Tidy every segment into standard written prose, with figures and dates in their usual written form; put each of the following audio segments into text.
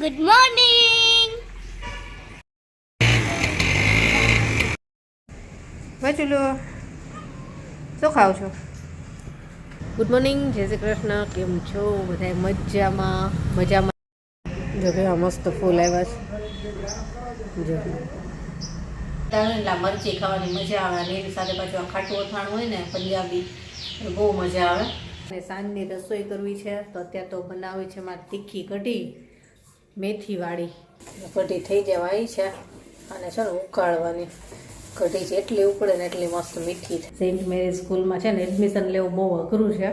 Good morning. વાંચુલો શું ખાવ છો? ગુડ મોર્નિંગ, જય શ્રી કૃષ્ણ. કેમ છો બધા? મજામાં. જો કેવા મસ્ત ફૂલ આવ્યા છે. જો તળેલા મરચી ખાવાની મજા આવે અને એની સાથે પાછું આ ખાટું અથાણું હોય ને પંજાબી, બહુ મજા આવે. અને સાંજની રસોઈ કરવી છે તો અત્યારે તો બનાવી છે મારે તીખી કઢી મેથીવાળી. કઢી થઈ જવાય છે અને છે ને ઉકાળવાની. કઢી જેટલી ઉકળે ને એટલી મસ્ત મીઠી થાય. સેન્ટ મેરી સ્કૂલમાં છે ને એડમિશન લેવું બહુ અઘરું છે.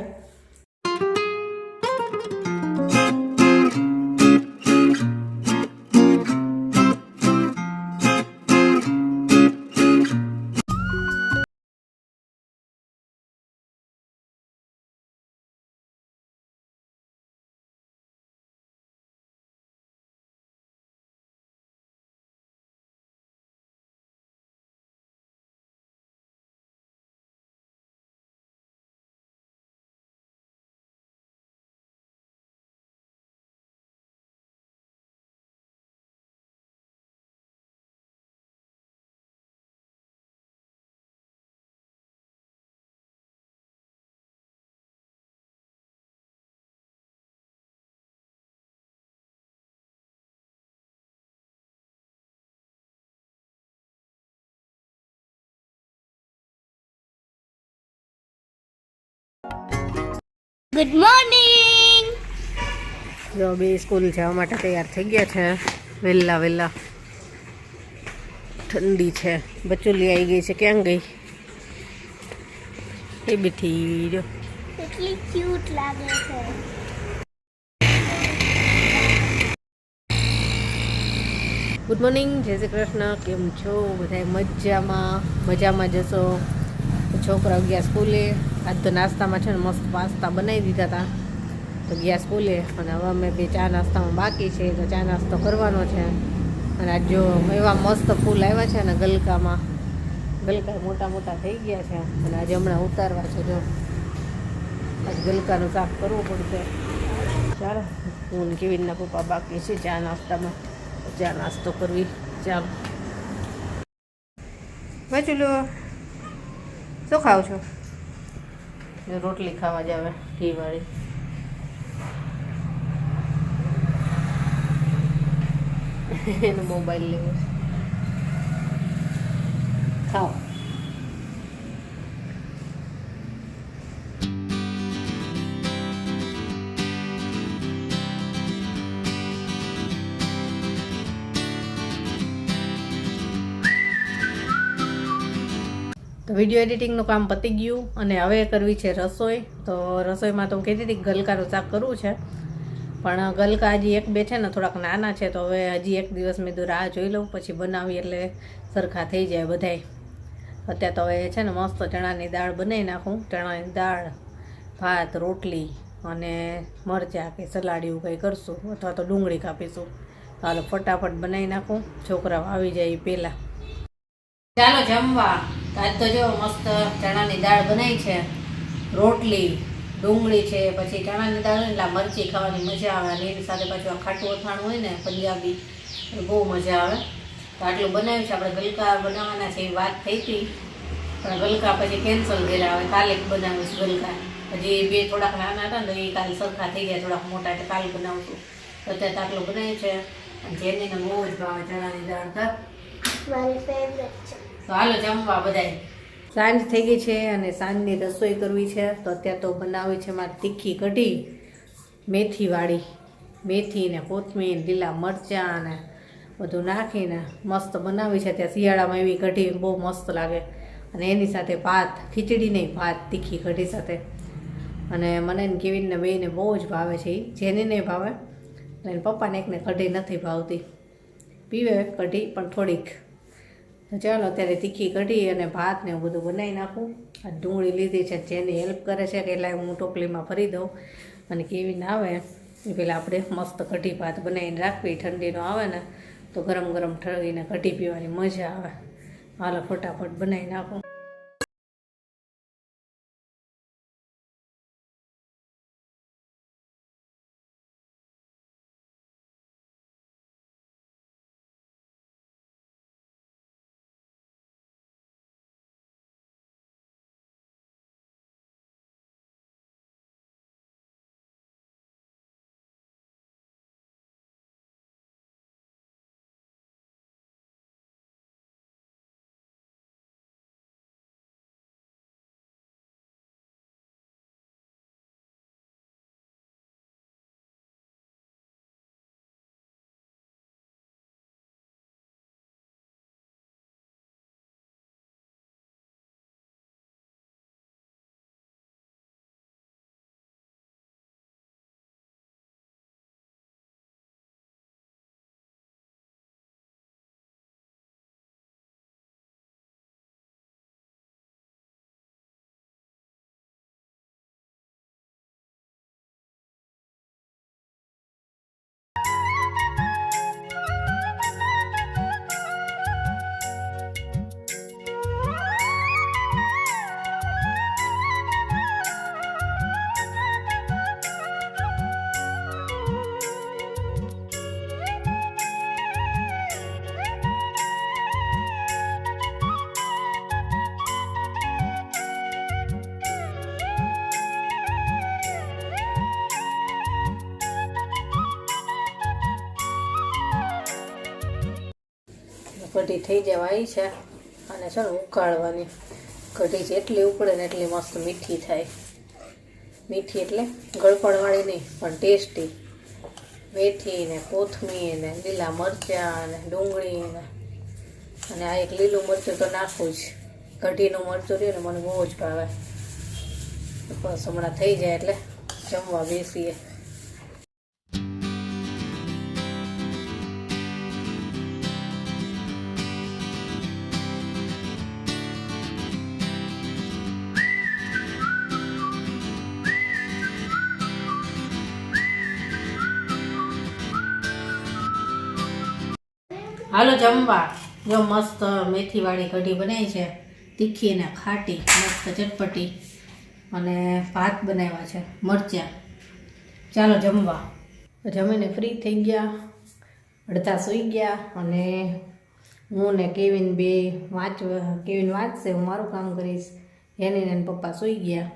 Good morning. જો બે સ્કૂલ જવા માટે તૈયાર થઈ ગયા છે વહેલા. ઠંડી છે. બચુલી આવી ગઈ છે. ક્યાં ગઈ? એ બેઠી જો. કેટલી ક્યુટ લાગે છે. ગુડ મોર્નિંગ, જય શ્રી કૃષ્ણ. કેમ છો બધા? મજામાં જશો. છોકરા ગયા સ્કૂલે. આજ તો નાસ્તામાં છે ને મસ્ત પાસ્તા બનાવી દીધા હતા તો ગયા સ્કૂલે. અને હવે અમે બે ચા નાસ્તામાં બાકી છે તો ચા નાસ્તો કરવાનો છે. અને આજ જો એવા મસ્ત ફૂલ આવ્યા છે ને ગલકા મોટા થઈ ગયા છે અને આજે હમણાં ઉતારવા છે. જો આજ ગલકાનું શાક કરવું પડશે. ચાલો, હું કેવીનના પપ્પા બાકી છે ચા નાસ્તામાં. ચા નાસ્તો કરવી. ચાલો વાંચુલો શું ખાવ છો? રોટલી ખાવા જ આવે ઘીવાળી. એનો મોબાઈલ લેવો ખાઓ. તો વિડીયો એડિટિંગનું કામ પતી ગયું અને હવે કરવી છે રસોઈ. તો રસોઈમાં તો હું કહેતી હતી ગલકાનું શાક કરવું છે, પણ ગલકા હજી એક બે છે ને થોડાક નાના છે તો હવે હજી એક દિવસ મેં તો રાહ જોઈ લઉં, પછી બનાવી એટલે સરખા થઈ જાય બધાય. અત્યારે તો હવે છે ને મસ્ત ચણાની દાળ બનાવી નાખું. ચણાની દાળ, ભાત, રોટલી અને મરચાં કે સલાડ એવું કંઈ કરશું, અથવા તો ડુંગળી કાપીશું. હાલો ફટાફટ બનાવી નાખું, છોકરાઓ આવી જાય પહેલાં. ચાલો જમવા. આજ તો જો મસ્ત ચણાની દાળ બનાવી છે, રોટલી, ડુંગળી છે, પછી ચણાની દાળ એટલે મરચી ખાવાની મજા આવે અને એની સાથે પાછું આ ખાટું અથાણું હોય ને પંજાબી, બહુ મજા આવે. તો આટલું બનાવ્યું છે. આપણે ગલકા બનાવવાના છે એ વાત થઈ હતી, પણ ગલકા પછી કેન્સલ કર્યા. હવે કાલે બનાવીશ ગલકા. હજી બે થોડાક નાના હતા ને તો એ કાલે સરખા થઈ ગયા, થોડાક મોટા એટલે કાલે બનાવશું. તો અત્યારે આટલું બનાવ્યું છે અને જેનીને બહુ જ ભાવે ચણાની દાળ. મારી ફેવરેટ છે. તો હાલો જમવા બધાય. સાંજ થઈ ગઈ છે અને સાંજની રસોઈ કરવી છે તો અત્યારે તો બનાવી છે મારે તીખી કઢી મેથીવાળી. મેથી ને કોથમીર, લીલા મરચાં ને બધું નાખીને મસ્ત બનાવી છે. ત્યાં શિયાળામાં એવી કઢી બહુ મસ્ત લાગે. અને એની સાથે ભાત, ખીચડી નહીં ભાત, તીખી કઢી સાથે. અને મને કેવીનને બેયને બહુ જ ભાવે છે. જેને નહીં ભાવે અને પપ્પાને એકને કઢી નથી ભાવતી, પીવે કઢી પણ થોડીક. તો ચાલો અત્યારે તીખી કઢી અને ભાત ને એવું બધું બનાવી નાખું. આ ડુંગળી લીધી છે, જેની હેલ્પ કરે છે કે એટલે હું ટોપલીમાં ભરી દઉં અને કેવીને આવે એ પહેલાં આપણે મસ્ત કઢી ભાત બનાવીને રાખવી. ઠંડીનો આવે ને તો ગરમ ગરમ ઠરીને કઢી પીવાની મજા આવે. હાલો ફટાફટ બનાવી નાખું. કઢી થઈ જવા આવી છે અને છે ને ઉકાળવાની. કઢી જેટલી ઉકળે ને એટલી મસ્ત મીઠી થાય. મીઠી એટલે ગળપણવાળી નહીં પણ ટેસ્ટી. મેથી ને કોથમીર ને લીલા મરચાં ને ડુંગળી ને અને આ એક લીલું મરચું તો નાખવું જ. કઢીનું મરચું રહ્યું ને મને બહુ જ ભાવે. બસ હમણાં થઈ જાય એટલે જમવા બેસીએ. હાલો જમવા. જો મસ્ત મેથીવાળી કઢી બનાવી છે, તીખી ને ખાટી, મસ્ત ચટપટી, અને ભાત બનાવ્યા છે મરચાં. ચાલો જમવા. જમીને ફ્રી થઈ ગયા, અડધા સૂઈ ગયા અને હું ને કેવિન બે કેવિન વાંચશે, હું મારું કામ કરીશ. એની ને પપ્પા સૂઈ ગયા.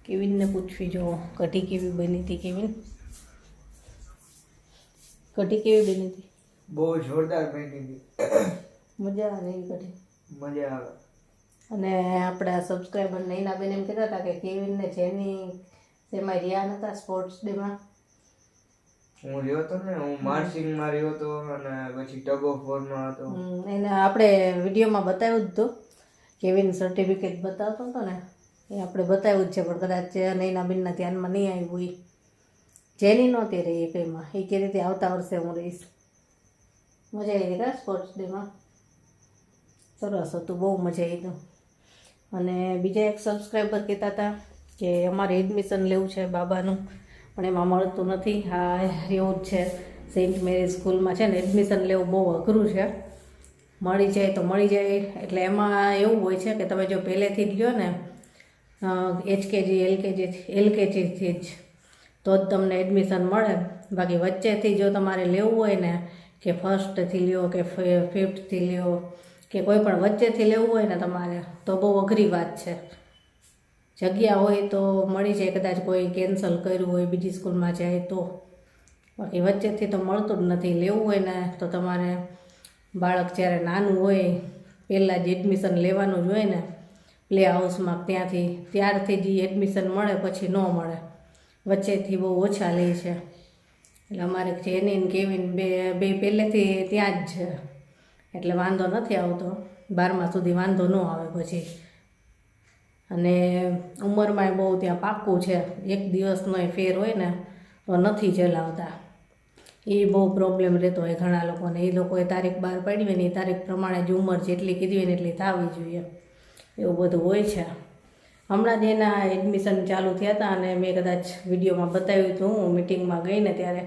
કેવિનને પૂછવી જો કઢી કેવી બની હતી. કેવિન, કઢી કેવી બની હતી? બહુ જોરદાર બની હતી. મજા આવે એ કઢી? મજા આવે. અને આપણા સબસ્ક્રાઈબર નૈનાબેન એમ કહેતા હતા કે કેવિનને જેની તેમાં રહ્યા નહોતા સ્પોર્ટ્સ ડેમાં. હું રહ્યો હતો ને, હું માર્ચિંગમાં રહ્યો હતો અને પછી ટગ ઓફ વોરમાં હતો. એને આપણે વિડીયોમાં બતાવ્યું જ હતું. કેવિન સર્ટિફિકેટ બતાવતો હતો ને, એ આપણે બતાવ્યું જ છે, પણ કદાચ નૈનાબેનના ધ્યાનમાં નહીં આવ્યું. એ જેની નહોતી રહી એ કંઈમાં. એ કહેતી હતી આવતા વર્ષે હું રહીશ. મજા આવી હતી સ્પોર્ટ્સ ડેમાં. સરસ હતું, બહુ મજા આવી હતું. અને બીજા એક સબસ્ક્રાઈબર કહેતા હતા કે અમારે એડમિશન લેવું છે બાબાનું, પણ એમાં મળતું નથી. હા એવું જ છે, સેન્ટ મેરી સ્કૂલમાં છે ને એડમિશન લેવું બહુ અઘરું છે. મળી જાય તો મળી જાય. એટલે એમાં એવું હોય છે કે તમે જો પહેલેથી જ લ્યો ને HKG LKGથી જ તો જ તમને એડમિશન મળે. બાકી વચ્ચેથી જો તમારે લેવું હોય ને કે ફર્સ્ટથી લ્યો કે ફિફ્થથી લ્યો કે કોઈ પણ વચ્ચેથી લેવું હોય ને તમારે, તો બહુ અઘરી વાત છે. જગ્યા હોય તો મળી જાય, કદાચ કોઈ કેન્સલ કર્યું હોય બીજી સ્કૂલમાં જાય તો. બાકી વચ્ચેથી તો મળતું જ નથી. લેવું હોય ને તો તમારે બાળક જ્યારે નાનું હોય પહેલાં જ એડમિશન લેવાનું જ હોય ને પ્લે હાઉસમાં, ત્યારથી જ એડમિશન મળે, પછી ન મળે. વચ્ચેથી બહુ ઓછા લે છે. એટલે અમારે જેની ને કેવિન બે પહેલેથી ત્યાં જ છે, એટલે વાંધો નથી આવતો. 12મા સુધી વાંધો ન આવે પછી. અને ઉંમરમાં બહુ ત્યાં પાક્કું છે. એક દિવસનો ફેર હોય ને તો નથી ચલાવતા. એ બહુ પ્રોબ્લેમ રહેતો હોય ઘણા લોકોને. એ લોકોએ તારીખ બહાર પાડી હોય ને એ તારીખ પ્રમાણે જ ઉંમર જેટલી કીધી હોય ને એટલી થવી જોઈએ, એવું બધું હોય છે. હમણાં જ એના એડમિશન ચાલુ થયા હતા અને મેં કદાચ વિડીયોમાં બતાવ્યું હતું, હું મિટિંગમાં ગઈ ને ત્યારે,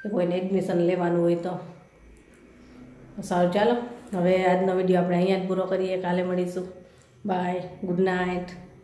કે કોઈને એડમિશન લેવાનું હોય તો. સારું ચાલો, હવે આજનો વિડીયો આપણે અહીંયા જ પૂરો કરીએ. કાલે મળીશું. Bye, good night.